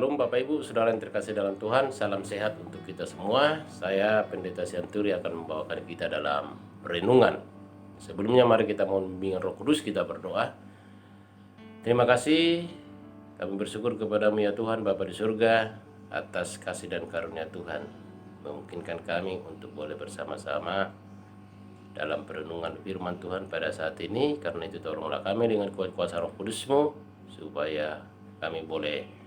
Shalom Bapak Ibu, Saudara yang terkasih dalam Tuhan. Salam sehat untuk kita semua. Saya Pendeta Sianturi akan membawakan kita dalam renungan. Sebelumnya mari kita mohon bimbingan Roh Kudus, kita berdoa. Terima kasih, kami bersyukur kepadamu ya Tuhan Bapa di surga atas kasih dan karunia Tuhan. Memungkinkan kami untuk boleh bersama-sama dalam perenungan firman Tuhan pada saat ini. Karena itu tolonglah kami dengan kuasa Roh Kudus-Mu, supaya kami boleh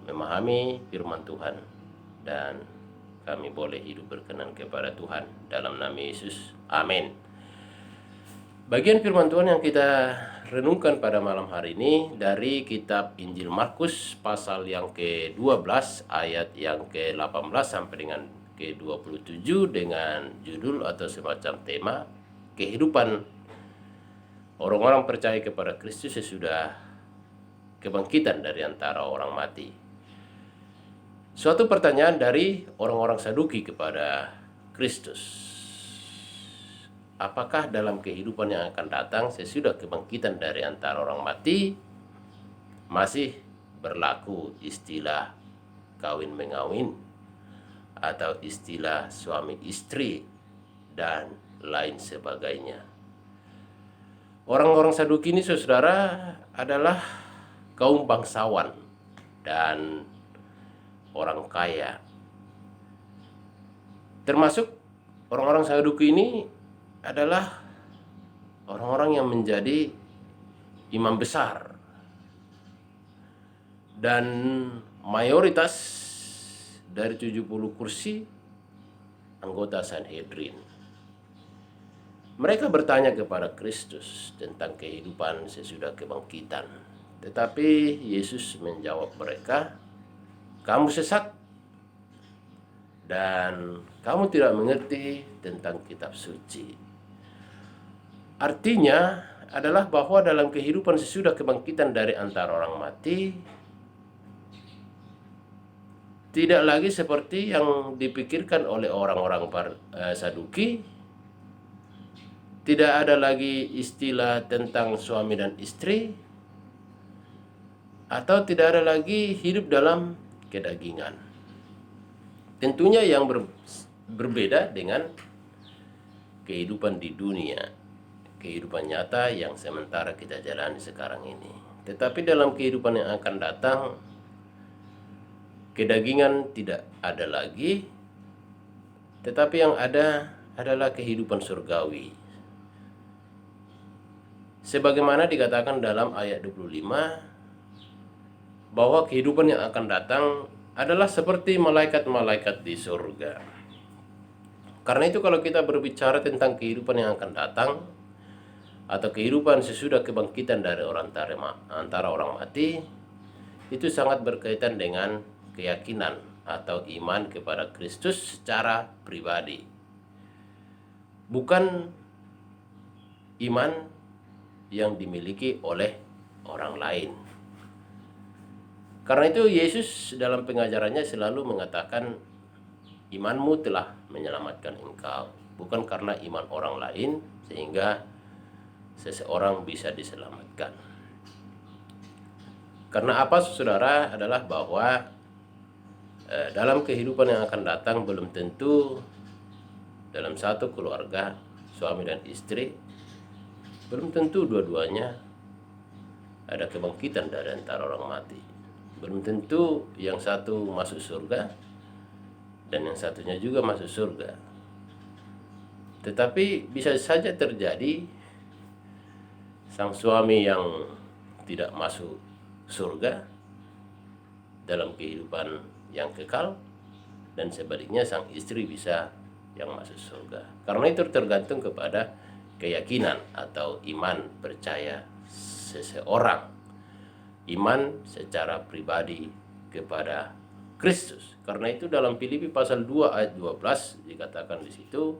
memahami firman Tuhan dan kami boleh hidup berkenan kepada Tuhan dalam nama Yesus. Amin. Bagian firman Tuhan yang kita renungkan pada malam hari ini dari kitab Injil Markus pasal yang ke-12 ayat yang ke-18 sampai dengan ke-27 dengan judul atau semacam tema kehidupan orang-orang percaya kepada Kristus sesudah kebangkitan dari antara orang mati. Suatu pertanyaan dari orang-orang Saduki kepada Kristus. Apakah dalam kehidupan yang akan datang sesudah kebangkitan dari antara orang mati masih berlaku istilah kawin mengawin atau istilah suami istri dan lain sebagainya? Orang-orang Saduki ini, saudara, adalah kaum bangsawan dan orang kaya. Termasuk orang-orang Saduki ini adalah orang-orang yang menjadi imam besar dan mayoritas dari 70 kursi anggota Sanhedrin. Mereka bertanya kepada Kristus tentang kehidupan sesudah kebangkitan. Tetapi Yesus menjawab mereka, "Kamu sesat dan kamu tidak mengerti tentang kitab suci." Artinya adalah bahwa dalam kehidupan sesudah kebangkitan dari antara orang mati tidak lagi seperti yang dipikirkan oleh orang-orang Saduki. Tidak ada lagi istilah tentang suami dan istri, atau tidak ada lagi hidup dalam kedagingan. Tentunya yang berbeda dengan kehidupan di dunia, kehidupan nyata yang sementara kita jalani sekarang ini. Tetapi dalam kehidupan yang akan datang, kedagingan tidak ada lagi, tetapi yang ada adalah kehidupan surgawi. Sebagaimana dikatakan dalam ayat 25, bahwa kehidupan yang akan datang adalah seperti malaikat-malaikat di surga. Karena itu kalau kita berbicara tentang kehidupan yang akan datang atau kehidupan sesudah kebangkitan dari antara orang mati, itu sangat berkaitan dengan keyakinan atau iman kepada Kristus secara pribadi. Bukan iman yang dimiliki oleh orang lain. Karena itu Yesus dalam pengajarannya selalu mengatakan, imanmu telah menyelamatkan engkau. Bukan karena iman orang lain sehingga seseorang bisa diselamatkan. Karena apa, saudara, adalah bahwa dalam kehidupan yang akan datang belum tentu dalam satu keluarga, suami dan istri, belum tentu dua-duanya ada kebangkitan dari antara orang mati. Belum tentu yang satu masuk surga dan yang satunya juga masuk surga. Tetapi bisa saja terjadi sang suami yang tidak masuk surga dalam kehidupan yang kekal, dan sebaliknya sang istri bisa yang masuk surga. Karena itu tergantung kepada keyakinan atau iman percaya seseorang, iman secara pribadi kepada Kristus. Karena itu dalam Filipi pasal 2 ayat 12 dikatakan di situ,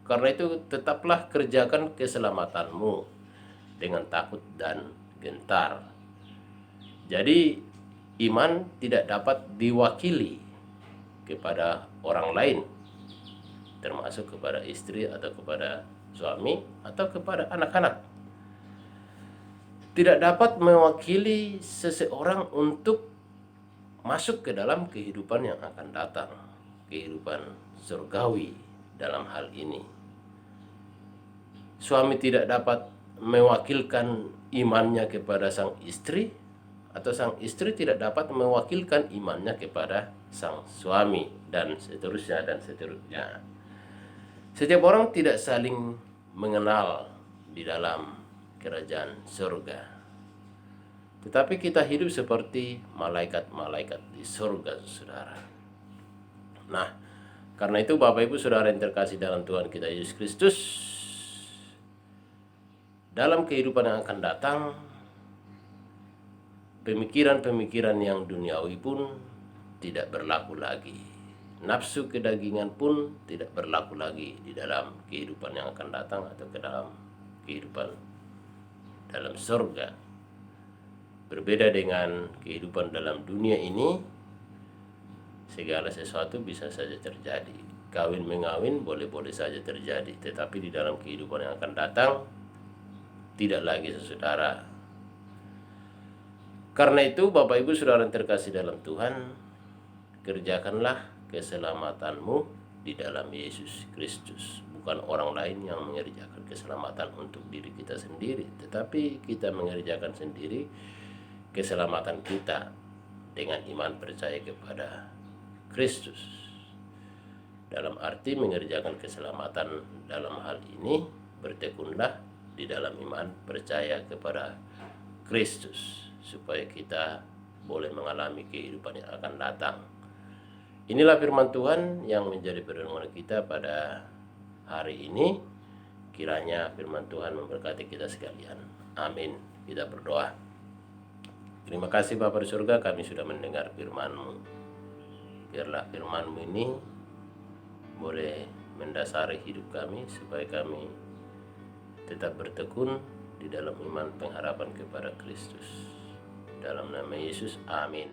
karena itu tetaplah kerjakan keselamatanmu dengan takut dan gentar. Jadi iman tidak dapat diwakili kepada orang lain, termasuk kepada istri atau kepada suami atau kepada anak-anak. Tidak dapat mewakili seseorang untuk masuk ke dalam kehidupan yang akan datang, kehidupan surgawi dalam hal ini. Suami tidak dapat mewakilkan imannya kepada sang istri, atau sang istri tidak dapat mewakilkan imannya kepada sang suami, dan seterusnya dan seterusnya. Setiap orang tidak saling mengenal di dalam kerajaan surga. Tetapi kita hidup seperti malaikat-malaikat di surga, saudara. Nah, karena itu Bapak Ibu Saudara yang terkasih dalam Tuhan kita Yesus Kristus, dalam kehidupan yang akan datang, pemikiran-pemikiran yang duniawi pun tidak berlaku lagi. Nafsu kedagingan pun tidak berlaku lagi di dalam kehidupan yang akan datang, atau ke dalam kehidupan dalam surga. Berbeda dengan kehidupan dalam dunia ini, segala sesuatu bisa saja terjadi. Kawin mengawin boleh-boleh saja terjadi, tetapi di dalam kehidupan yang akan datang tidak lagi, saudara. Karena itu Bapak Ibu Saudara yang terkasih dalam Tuhan, kerjakanlah keselamatanmu di dalam Yesus Kristus. Bukan orang lain yang mengerjakan keselamatan untuk diri kita sendiri, tetapi kita mengerjakan sendiri keselamatan kita dengan iman percaya kepada Kristus. Dalam arti mengerjakan keselamatan dalam hal ini, bertekunlah di dalam iman percaya kepada Kristus, supaya kita boleh mengalami kehidupan yang akan datang. Inilah firman Tuhan yang menjadi perenungan kita pada hari ini. Kiranya firman Tuhan memberkati kita sekalian. Amin. Kita berdoa. Terima kasih Bapa di surga, kami sudah mendengar firman-Mu. Biarlah firman-Mu ini boleh mendasari hidup kami, supaya kami tetap bertekun di dalam iman pengharapan kepada Kristus. Dalam nama Yesus, amin.